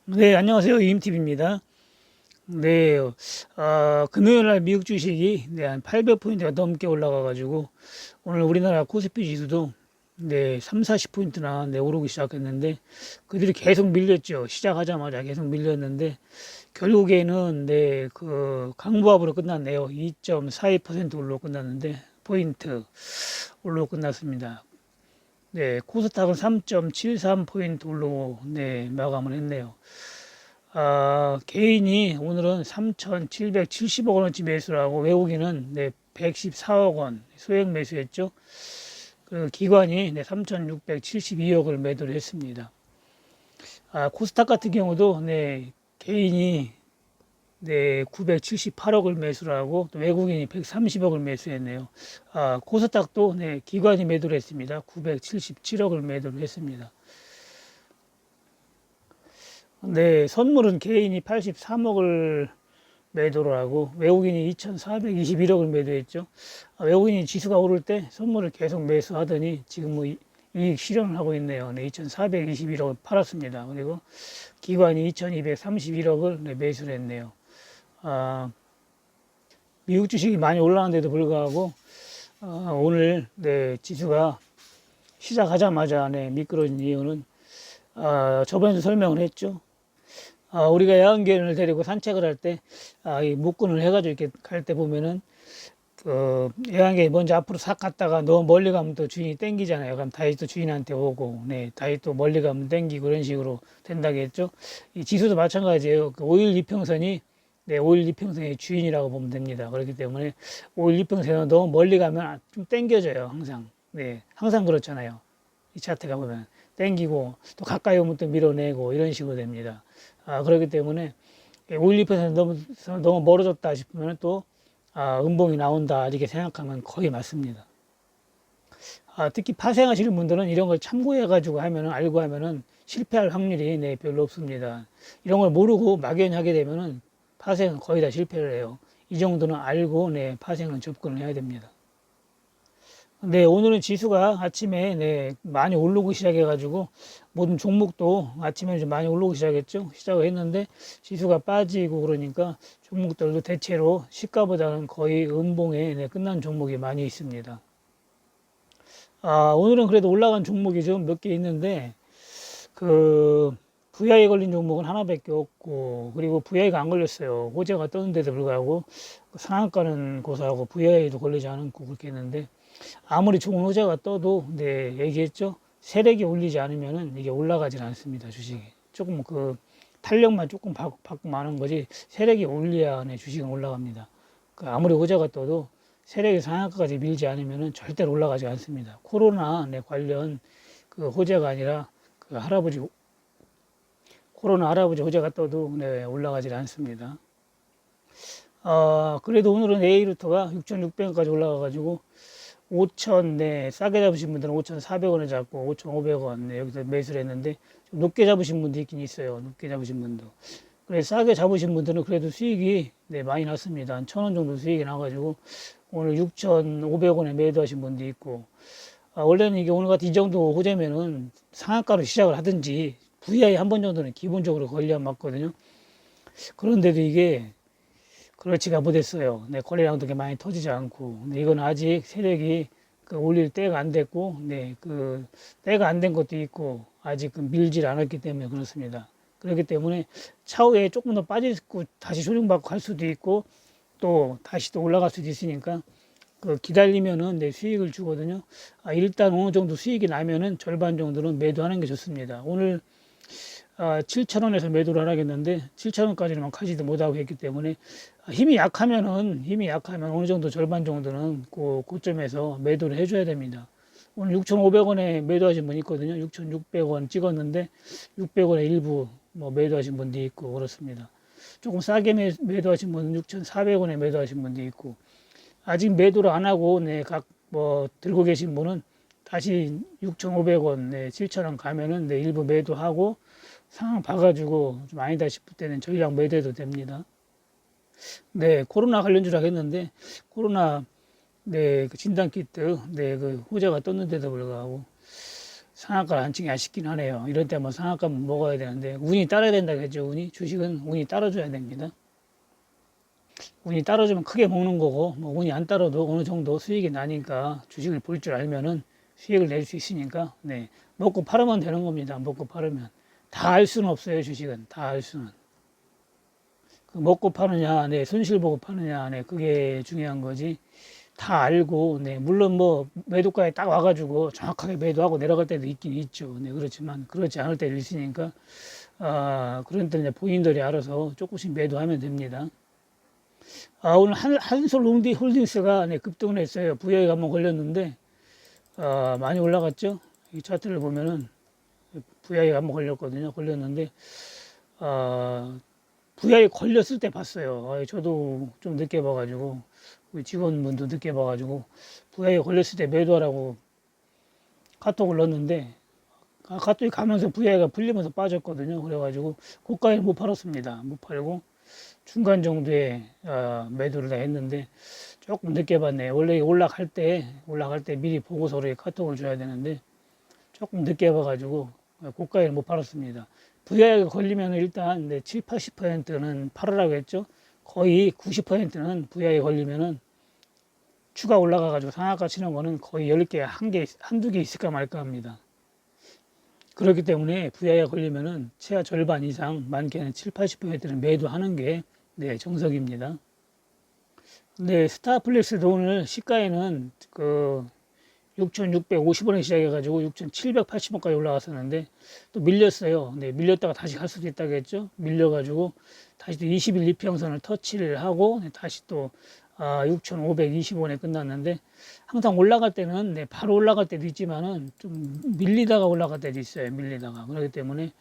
네, 안녕하세요. 임팁입니다. 네, 금요일 날 미국 주식이 한 800포인트가 넘게 올라가가지고 오늘 우리나라 코스피 지수도 3, 40포인트나 오르기 시작했는데 그들이 계속 밀렸죠. 시작하자마자 계속 밀렸는데 결국에는 강보합으로 끝났네요. 2.42% 올라 끝났는데 포인트 올라 끝났습니다. 코스닥은 3.73포인트 올라 마감을 했네요. 개인이 오늘은 3,770억 원어치 매수를 하고 외국인은 114억 원 소액 매수했죠. 그 기관이 3,672억을 매도를 했습니다. 코스닥 같은 경우도 개인이 978억을 매수를 하고 또 외국인이 130억을 매수했네요. 코스닥도 기관이 매도를 했습니다. 977억을 매도를 했습니다. 선물은 개인이 83억을 매도를 하고 외국인이 2,421억을 매도했죠. 외국인이 지수가 오를 때 선물을 계속 매수하더니 지금 이익 실현을 하고 있네요. 2,421억을 팔았습니다. 그리고 기관이 2,231억을 매수를 했네요. 미국 주식이 많이 올라가는데도 불구하고 오늘 지수가 시작하자마자 미끄러진 이유는 저번에도 설명을 했죠. 우리가 야간견을 데리고 산책을 할 때, 이 목근을 해가지고 이렇게 갈 때 보면은, 야간견이 먼저 앞으로 싹 갔다가 너무 멀리 가면 또 주인이 땡기잖아요. 그럼 다시 또 주인한테 오고, 다시 또 멀리 가면 땡기고 이런 식으로 된다고 했죠. 이 지수도 마찬가지예요. 그 5일 이평선이, 5일 이평선의 주인이라고 보면 됩니다. 그렇기 때문에 5일 이평선은 너무 멀리 가면 좀 땡겨져요. 항상. 항상 그렇잖아요. 이 차트가 보면. 땡기고 또 가까이 오면 또 밀어내고 이런 식으로 됩니다. 그렇기 때문에 5.12% 너무 멀어졌다 싶으면 또 음봉이 나온다 이렇게 생각하면 거의 맞습니다. 특히 파생하시는 분들은 이런 걸 참고해 가지고 알고 하면은 실패할 확률이 별로 없습니다. 이런 걸 모르고 막연히 하게 되면은 파생은 거의 다 실패를 해요. 이 정도는 알고 파생은 접근을 해야 됩니다. 오늘은 지수가 아침에 많이 오르고 시작해가지고 모든 종목도 아침에 좀 많이 오르고 시작했죠. 시작을 했는데 지수가 빠지고 그러니까 종목들도 대체로 시가보다는 거의 음봉에 끝난 종목이 많이 있습니다. 오늘은 그래도 올라간 종목이 좀 몇 개 있는데 그 VI에 걸린 종목은 하나밖에 없고 그리고 VI가 안 걸렸어요. 호재가 떴는데도 불구하고 상한가는 고사하고 VI도 걸리지 않고 그렇게 했는데 아무리 좋은 호재가 떠도 얘기했죠. 세력이 올리지 않으면은 이게 올라가질 않습니다. 주식이 조금 탄력만 조금 받고 마는 거지 세력이 올려야 주식은 올라갑니다. 아무리 호재가 떠도 세력이 상한가까지 밀지 않으면은 절대로 올라가지 않습니다. 코로나 관련 호재가 아니라 코로나 할아버지 호재가 떠도 올라가질 않습니다. 그래도 오늘은 A루트가 6,600원까지 올라가가지고 5천, 싸게 잡으신 분들은 5,400원에 잡고 5,500원, 여기서 매수를 했는데, 좀 높게 잡으신 분도 있긴 있어요. 높게 잡으신 분도. 그래, 싸게 잡으신 분들은 그래도 수익이, 많이 났습니다. 한 1,000원 정도 수익이 나가지고, 오늘 6,500원에 매도하신 분도 있고, 원래는 이게 오늘 같은 이 정도 호재면은 상한가로 시작을 하든지, VI 한 번 정도는 기본적으로 걸려 맞거든요. 그런데도 이게, 그렇지가 못했어요. 거래량도 많이 터지지 않고. 이건 아직 세력이 올릴 때가 안 됐고, 때가 안 된 것도 있고, 아직 밀질 않았기 때문에 그렇습니다. 그렇기 때문에 차후에 조금 더 빠지고 다시 조정받고 갈 수도 있고, 또 다시 또 올라갈 수도 있으니까, 기다리면은 수익을 주거든요. 일단 어느 정도 수익이 나면은 절반 정도는 매도하는 게 좋습니다. 오늘 7,000원에서 매도를 하겠는데 7,000원까지는 가지도 못하고 했기 때문에 힘이 약하면 어느 정도 절반 정도는 그 고점에서 매도를 해줘야 됩니다. 오늘 6,500원에 매도하신 분 있거든요. 6,600원 찍었는데 600원에 일부 매도하신 분도 있고 그렇습니다. 조금 싸게 매도하신 분은 6,400원에 매도하신 분도 있고 아직 매도를 안 하고 들고 계신 분은 다시 6,500원, 7,000원 가면은 일부 매도하고 상황 봐가지고 좀 아니다 싶을 때는 전량 매도해도 됩니다. 코로나 관련주라고 했는데 코로나 그 진단키트 그 호재가 떴는데도 불구하고 상한가를 안 치기 아쉽긴 하네요. 이럴 때 뭐 상한가 먹어야 되는데 운이 따라야 된다겠죠. 운이 주식은 운이 따라줘야 됩니다. 운이 따라주면 크게 먹는 거고 뭐 운이 안 따라도 어느 정도 수익이 나니까 주식을 볼 줄 알면은 수익을 낼 수 있으니까 네 먹고 팔으면 되는 겁니다. 먹고 팔으면 다 알 수는 없어요. 주식은 다 알 수는 그 먹고 파느냐, 네 손실 보고 파느냐, 네 그게 중요한 거지. 다 알고 네 물론 뭐 매도가에 딱 와가지고 정확하게 매도하고 내려갈 때도 있긴 있죠. 네 그렇지만 그렇지 않을 때도 있으니까 그런 때 이제 본인들이 알아서 조금씩 매도하면 됩니다. 오늘 한솔 홀딩스가 네, 급등을 했어요. VI가 한번 걸렸는데, 많이 올라갔죠? 이 차트를 보면은, VI가 한번 걸렸거든요. 걸렸는데, VI 걸렸을 때 봤어요. 저도 좀 늦게 봐가지고, 우리 직원분도 늦게 봐가지고, VI 걸렸을 때 매도하라고 카톡을 넣었는데, 카톡이 가면서 VI가 풀리면서 빠졌거든요. 그래가지고, 고가에 못 팔았습니다. 못 팔고, 중간 정도에 매도를 다 했는데 조금 늦게 봤네요. 원래 올라갈 때 미리 보고서 이렇게 카톡을 줘야 되는데 조금 늦게 봐가지고 고가에 못 팔았습니다. VI가 걸리면 일단 7, 80%는 팔으라고 했죠. 거의 90%는 VI 걸리면은 추가 올라가가지고 상한가 치는 거는 거의 10개, 한두 개 있을까 말까 합니다. 그렇기 때문에 VI가 걸리면은 최하 절반 이상, 많게는 7, 80%는 매도하는 게 네, 정석입니다. 네, 스타플렉스도 오늘 시가에는 그 6,650원에 시작해가지고 6,780원까지 올라갔었는데 또 밀렸어요. 네, 밀렸다가 다시 갈 수도 있다고 했죠. 밀려가지고 다시 또 20일 이평선을 터치를 하고 네, 다시 또 6,520원에 끝났는데 항상 올라갈 때는 네, 바로 올라갈 때도 있지만은 좀 밀리다가 올라갈 때도 있어요. 밀리다가 그렇기 때문에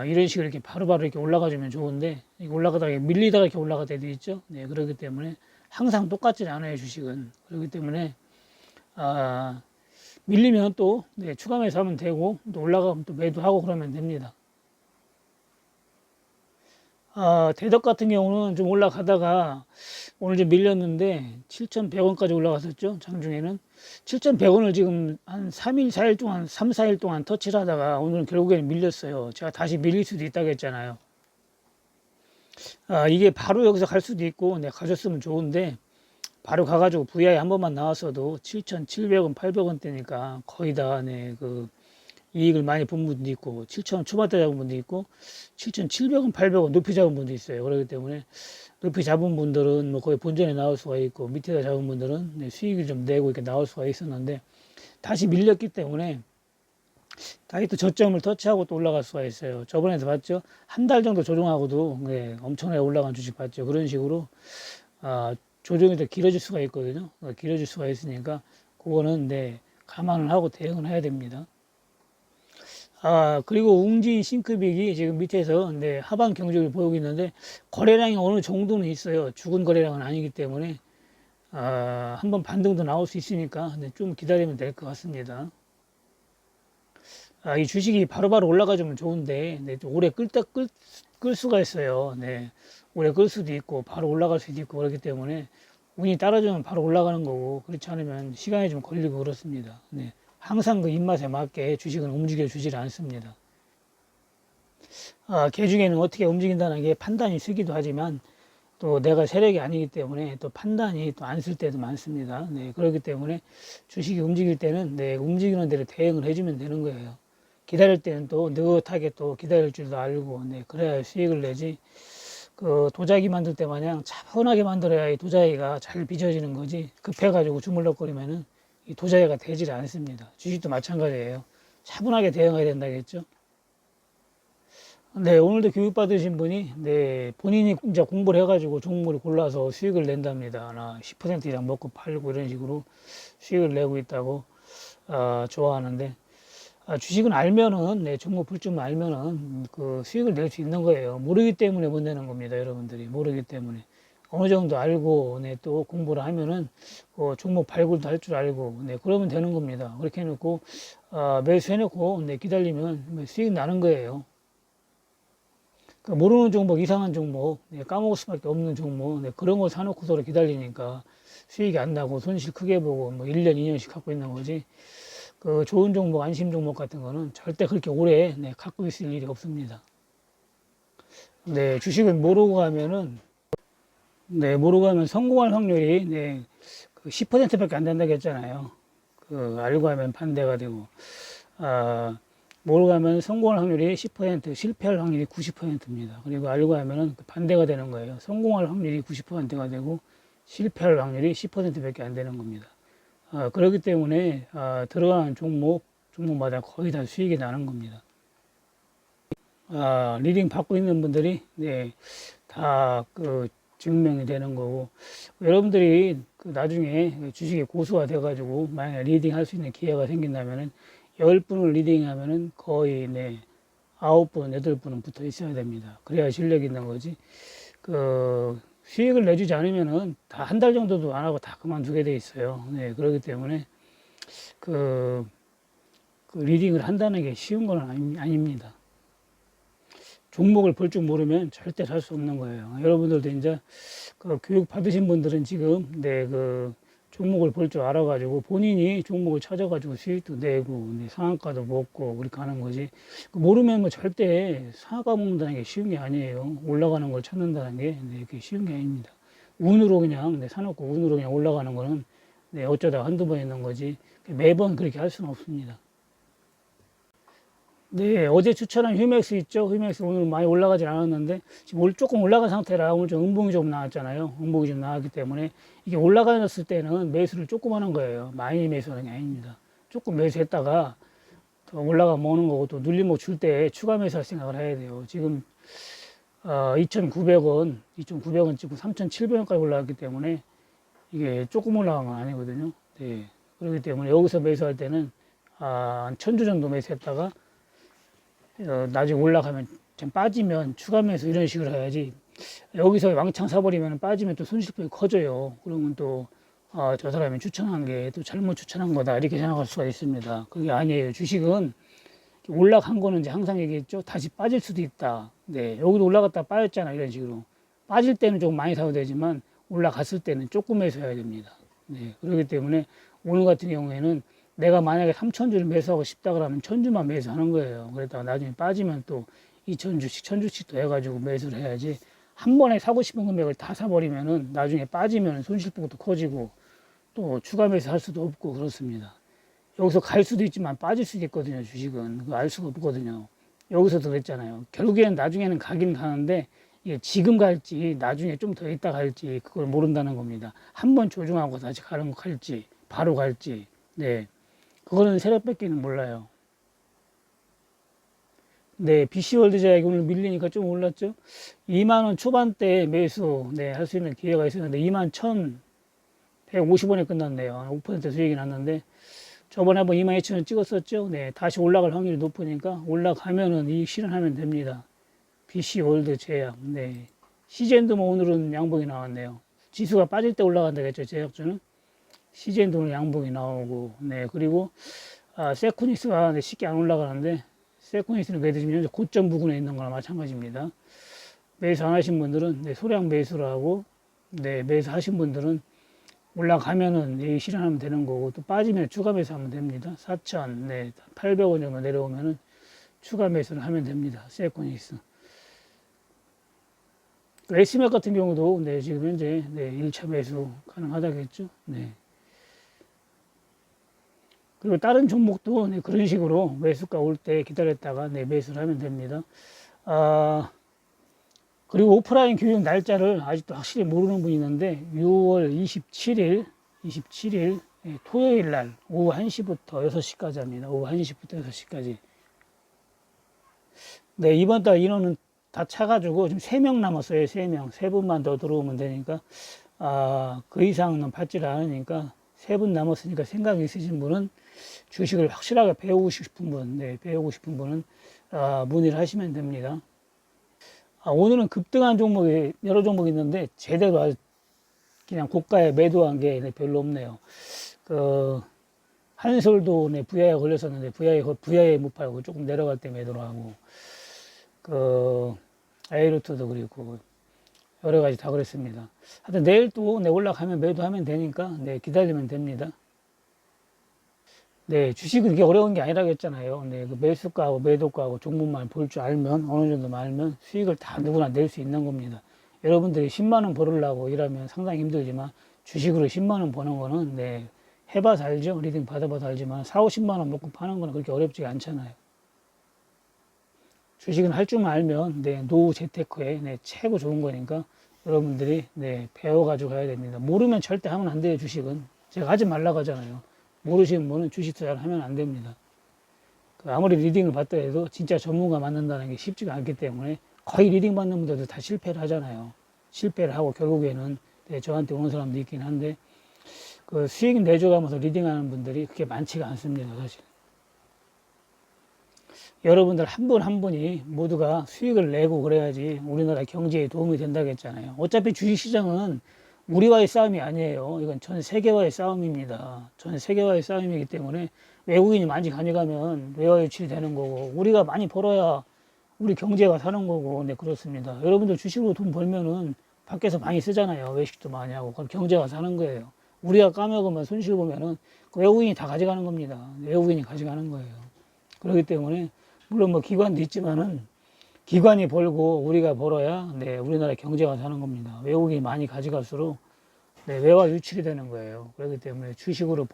이런 식으로 이렇게 바로바로 이렇게 올라가주면 좋은데 올라가다가 밀리다가 이렇게 올라갈 때도 있죠. 네, 그렇기 때문에 항상 똑같지 않아요. 주식은 그렇기 때문에 밀리면 또 네, 추가 매수하면 되고 또 올라가면 또 매도하고 그러면 됩니다. 대덕 같은 경우는 좀 올라가다가 오늘 좀 밀렸는데 7,100원까지 올라갔었죠. 장중에는 7,100원을 지금 한 3일, 4일 동안 3, 4일 동안 터치를 하다가 오늘은 결국에는 밀렸어요. 제가 다시 밀릴 수도 있다고 했잖아요. 이게 바로 여기서 갈 수도 있고 네, 가졌으면 좋은데 바로 가가지고 VI 한 번만 나왔어도 7,700원, 800원대니까 거의 다 네, 그 이익을 많이 본 분도 있고 7,000원 초반대 잡은 분도 있고 7,700원, 800원 높이 잡은 분도 있어요. 그렇기 때문에 높이 잡은 분들은 뭐 거의 본전에 나올 수가 있고 밑에다 잡은 분들은 네, 수익을 좀 내고 이렇게 나올 수가 있었는데 다시 밀렸기 때문에 다시 또 저점을 터치하고 또 올라갈 수가 있어요. 저번에도 봤죠. 한 달 정도 조정하고도 네, 엄청나게 올라간 주식 봤죠. 그런 식으로 조정이 더 길어질 수가 있거든요. 길어질 수가 있으니까 그거는 네, 감안을 하고 대응을 해야 됩니다. 그리고 웅진 싱크빅이 지금 밑에서 네, 하방 경직을 보이고 있는데 거래량이 어느 정도는 있어요. 죽은 거래량은 아니기 때문에 한번 반등도 나올 수 있으니까 네, 좀 기다리면 될 것 같습니다. 이 주식이 바로바로 올라가주면 좋은데 네, 오래 끌 수가 있어요. 네, 오래 끌 수도 있고 바로 올라갈 수도 있고 그렇기 때문에 운이 따라주면 바로 올라가는 거고 그렇지 않으면 시간이 좀 걸리고 그렇습니다. 네. 항상 그 입맛에 맞게 주식은 움직여 주질 않습니다. 개중에는 어떻게 움직인다는 게 판단이 쓰기도 하지만 또 내가 세력이 아니기 때문에 또 판단이 또 안 쓸 때도 많습니다. 네, 그렇기 때문에 주식이 움직일 때는 네, 움직이는 대로 대응을 해주면 되는 거예요. 기다릴 때는 또 느긋하게 또 기다릴 줄도 알고 네, 그래야 수익을 내지. 그 도자기 만들 때 마냥 차분하게 만들어야 이 도자기가 잘 빚어지는 거지 급해가지고 주물럭거리면은 이 도자기가 되질 않습니다. 주식도 마찬가지예요. 차분하게 대응해야 된다겠죠. 네, 오늘도 교육받으신 분이 네, 본인이 이제 공부를 해가지고 종목을 골라서 수익을 낸답니다. 하나 10% 이상 먹고 팔고 이런 식으로 수익을 내고 있다고 좋아하는데 주식은 알면은 네, 종목 불점을 알면은 그 수익을 낼 수 있는 거예요. 모르기 때문에 못 내는 겁니다. 여러분들이 모르기 때문에 어느 정도 알고 네, 또 공부를 하면은 종목 발굴도 할 줄 알고 네, 그러면 되는 겁니다. 그렇게 해놓고 매수해놓고 네, 기다리면 수익 나는 거예요. 그러니까 모르는 종목, 이상한 종목, 네, 까먹을 수밖에 없는 종목 네, 그런 걸 사놓고서 기다리니까 수익이 안 나고 손실 크게 보고 뭐 1년, 2년씩 갖고 있는 거지. 그 좋은 종목, 안심 종목 같은 거는 절대 그렇게 오래 네, 갖고 있을 일이 없습니다. 네, 주식은 모르고 가면은 네, 모르고 하면 성공할 확률이 네, 그 10%밖에 안 된다고 했잖아요. 그 알고 하면 반대가 되고 아, 모르고 하면 성공할 확률이 10%, 실패할 확률이 90%입니다. 그리고 알고 하면은 반대가 되는 거예요. 성공할 확률이 90%가 되고 실패할 확률이 10%밖에 안 되는 겁니다. 그렇기 때문에 들어가는 종목마다 거의 다 수익이 나는 겁니다. 리딩 받고 있는 분들이 네, 다 그 증명이 되는 거고 여러분들이 그 나중에 주식의 고수가 돼가지고 만약에 리딩 할 수 있는 기회가 생긴다면은 10분을 리딩 하면은 거의 네 9분, 8분은 붙어 있어야 됩니다. 그래야 실력이 있는 거지. 그 수익을 내주지 않으면은 다 한 달 정도도 안 하고 다 그만두게 돼 있어요. 네, 그렇기 때문에 그, 그 리딩을 한다는 게 쉬운 건 아닙니다. 종목을 볼 줄 모르면 절대 살 수 없는 거예요. 여러분들도 이제 그 교육 받으신 분들은 지금 그 종목을 볼 줄 알아가지고 본인이 종목을 찾아가지고 수익도 내고 상한가도 먹고 그렇게 하는 거지. 모르면 뭐 절대 상한가 먹는다는 게 쉬운 게 아니에요. 올라가는 걸 찾는다는 게 그게 쉬운 게 아닙니다. 운으로 그냥 사놓고 운으로 그냥 올라가는 거는 어쩌다 한두 번 있는 거지 매번 그렇게 할 수는 없습니다. 네, 어제 추천한 휴맥스 있죠? 휴맥스 오늘 많이 올라가진 않았는데, 지금 오늘 조금 올라간 상태라 오늘 좀 음봉이 좀 나왔잖아요. 음봉이 좀 나왔기 때문에, 이게 올라갔을 때는 매수를 조금 하는 거예요. 많이 매수하는 게 아닙니다. 조금 매수했다가, 더 올라가 먹는 거고, 또 눌림목 줄 때 추가 매수할 생각을 해야 돼요. 지금, 2,900원 찍고 3,700원까지 올라갔기 때문에, 이게 조금 올라간 건 아니거든요. 네. 그렇기 때문에 여기서 매수할 때는, 한 1,000주 정도 매수했다가, 나중에 올라가면 좀 빠지면 추가 매수 이런 식으로 해야지 여기서 왕창 사버리면 빠지면 또 손실폭이 커져요. 그러면 또 저 사람이 추천한 게 또 잘못 추천한 거다 이렇게 생각할 수가 있습니다. 그게 아니에요. 주식은 올라간 거는 이제 항상 얘기했죠. 다시 빠질 수도 있다. 네, 여기도 올라갔다 빠졌잖아 이런 식으로 빠질 때는 좀 많이 사도 되지만 올라갔을 때는 조금 매수해야 됩니다. 네, 그렇기 때문에 오늘 같은 경우에는 내가 만약에 3,000주를 매수하고 싶다 그러면 1,000주만 매수하는 거예요. 그랬다가 나중에 빠지면 또 2,000주씩, 1,000주씩 또 해가지고 매수를 해야지 한 번에 사고 싶은 금액을 다 사버리면은 나중에 빠지면 손실폭도 커지고 또 추가 매수할 수도 없고 그렇습니다. 여기서 갈 수도 있지만 빠질 수도 있거든요. 주식은 그거 알 수가 없거든요. 여기서도 그랬잖아요. 결국에는 나중에는 가긴 가는데 이게 지금 갈지 나중에 좀 더 있다 갈지 그걸 모른다는 겁니다. 한 번 조정하고 다시 가는 거 갈지 바로 갈지 네. 그거는 세력 뺏기는 몰라요. 네, BC월드 제약이 오늘 밀리니까 좀 올랐죠? 2만원 초반대 매수, 할 수 있는 기회가 있었는데, 2만 1,150원에 끝났네요. 5% 수익이 났는데, 저번에 한번 2만 2천원 찍었었죠? 네, 다시 올라갈 확률이 높으니까, 올라가면은 이익 실현하면 됩니다. BC월드 제약, 네. 시젠도 뭐 오늘은 양봉이 나왔네요. 지수가 빠질 때 올라간다고 했죠, 제약주는. 시젠도 오늘 양봉이 나오고, 네, 그리고, 세쿠니스가 쉽게 안 올라가는데 세쿠니스는 그래도 지금 현재 고점 부근에 있는 거나 마찬가지입니다. 매수 안 하신 분들은 소량 매수를 하고 매수하신 분들은 올라가면은 실현하면 되는 거고 또 빠지면 추가 매수하면 됩니다. 4,800원 정도 내려오면은 추가 매수를 하면 됩니다. 세쿠니스. 에스맥 같은 경우도 지금 현재 1차 매수 가능하다겠죠. 네. 그리고 다른 종목도 그런 식으로 매수가 올 때 기다렸다가 매수를 하면 됩니다. 그리고 오프라인 교육 날짜를 아직도 확실히 모르는 분이 있는데 6월 27일 토요일 날 오후 1시부터 6시까지 합니다. 오후 1시부터 6시까지. 네, 이번 달 인원은 다 차가지고 지금 3명 남았어요. 3명. 3분만 더 들어오면 되니까 그 이상은 받지를 않으니까 3분 남았으니까 생각이 있으신 분은 주식을 확실하게 배우고 싶은 분, 배우고 싶은 분은 문의를 하시면 됩니다. 오늘은 급등한 종목이 여러 종목이 있는데 제대로 그냥 고가에 매도한 게 별로 없네요. 그 한솔도 VI에 걸렸었는데 VI에 못 팔고 조금 내려갈 때 매도를 하고 그 에이루트도 그렇고 여러 가지 다 그랬습니다. 하여튼 내일 또 올라가면 매도하면 되니까 기다리면 됩니다. 네, 주식은 그게 어려운 게 아니라고 했잖아요. 네, 그 매수가하고 매도가하고 종목만 볼 줄 알면, 어느 정도 알면 수익을 다 누구나 낼 수 있는 겁니다. 여러분들이 10만 원 벌으려고 일하면 상당히 힘들지만 주식으로 10만 원 버는 거는 네, 해봐서 알죠. 리딩 받아봐서 알지만 4, 50만 원 먹고 파는 거는 그렇게 어렵지가 않잖아요. 주식은 할 줄만 알면 네, 노후 재테크에 네, 최고 좋은 거니까 여러분들이 네, 배워가지고 가야 됩니다. 모르면 절대 하면 안 돼요. 주식은 제가 하지 말라고 하잖아요. 모르시는 분은 주식 투자를 하면 안 됩니다. 아무리 리딩을 받다 해도 진짜 전문가 만난다는 게 쉽지가 않기 때문에 거의 리딩 받는 분들도 다 실패를 하잖아요. 실패를 하고 결국에는 네, 저한테 오는 사람도 있긴 한데 그 수익 내줘가면서 리딩하는 분들이 그렇게 많지가 않습니다. 사실. 여러분들 한 분 한 분이 모두가 수익을 내고 그래야지 우리나라 경제에 도움이 된다고 했잖아요. 어차피 주식시장은 우리와의 싸움이 아니에요. 이건 전 세계와의 싸움입니다. 전 세계와의 싸움이기 때문에 외국인이 많이 가져가면 외화 유출이 되는 거고 우리가 많이 벌어야 우리 경제가 사는 거고 네 그렇습니다. 여러분들 주식으로 돈 벌면은 밖에서 많이 쓰잖아요. 외식도 많이 하고 그럼 경제가 사는 거예요. 우리가 까먹으면 손실 보면은 외국인이 다 가져가는 겁니다. 외국인이 가져가는 거예요. 그렇기 때문에 물론 뭐 기관도 있지만은 기관이 벌고 우리가 벌어야 네, 우리나라 경제가 사는 겁니다. 외국인이 많이 가져갈수록 네, 외화 유출이 되는 거예요. 그렇기 때문에 주식으로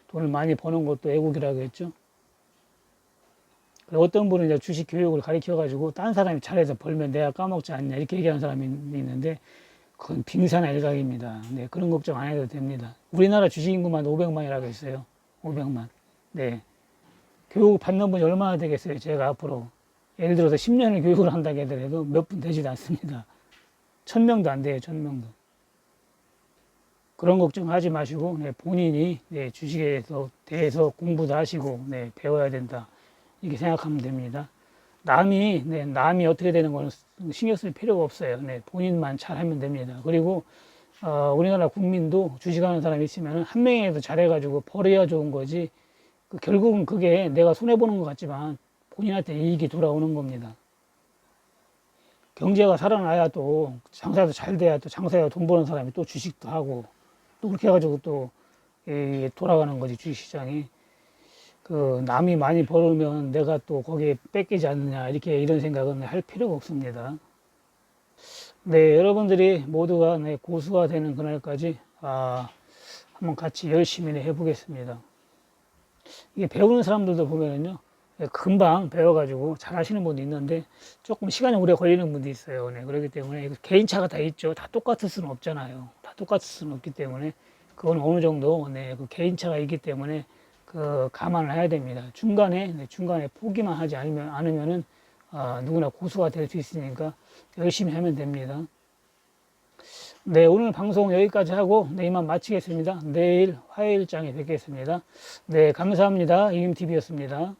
돈을 많이 버는 것도 애국이라고 했죠. 어떤 분은 이제 주식 교육을 가르쳐 가지고 딴 사람이 잘해서 벌면 내가 까먹지 않냐 이렇게 얘기하는 사람이 있는데 그건 빙산일각입니다. 네, 그런 걱정 안 해도 됩니다. 우리나라 주식 인구만 500만이라고 했어요. 500만. 네. 교육 받는 분이 얼마나 되겠어요? 제가 앞으로 예를 들어서 10년을 교육을 한다고 하더라도 몇 분 되지도 않습니다. 1000명도 안 돼요. 1000명도. 그런 걱정하지 마시고 네, 본인이 네, 주식에 대해서 공부도 하시고 네, 배워야 된다. 이렇게 생각하면 됩니다. 남이 어떻게 되는 거는 신경 쓸 필요가 없어요. 네, 본인만 잘하면 됩니다. 그리고 우리나라 국민도 주식하는 사람이 있으면 한 명이라도 잘해가지고 벌어야 좋은 거지. 결국은 그게 내가 손해보는 것 같지만 본인한테 이익이 돌아오는 겁니다. 경제가 살아나야 또 장사도 잘 돼야 또 장사에 돈 버는 사람이 또 주식도 하고 또 그렇게 해가지고 또 돌아가는 거지 주식시장이. 남이 많이 벌으면 내가 또 거기에 뺏기지 않느냐 이런 생각은 할 필요가 없습니다. 네, 여러분들이 모두가 네, 고수가 되는 그날까지 한번 같이 열심히 해보겠습니다. 이게 배우는 사람들도 보면은요, 금방 배워가지고 잘 하시는 분도 있는데 조금 시간이 오래 걸리는 분도 있어요. 네, 그렇기 때문에 개인차가 다 있죠. 다 똑같을 수는 없잖아요. 다 똑같을 수는 없기 때문에 그건 어느 정도 네, 그 개인차가 있기 때문에 감안을 해야 됩니다. 중간에 포기만 하지 않으면은 누구나 고수가 될 수 있으니까 열심히 하면 됩니다. 네, 오늘 방송 여기까지 하고 네, 이만 마치겠습니다. 내일 화요일장에 뵙겠습니다. 네, 감사합니다. 이김TV였습니다.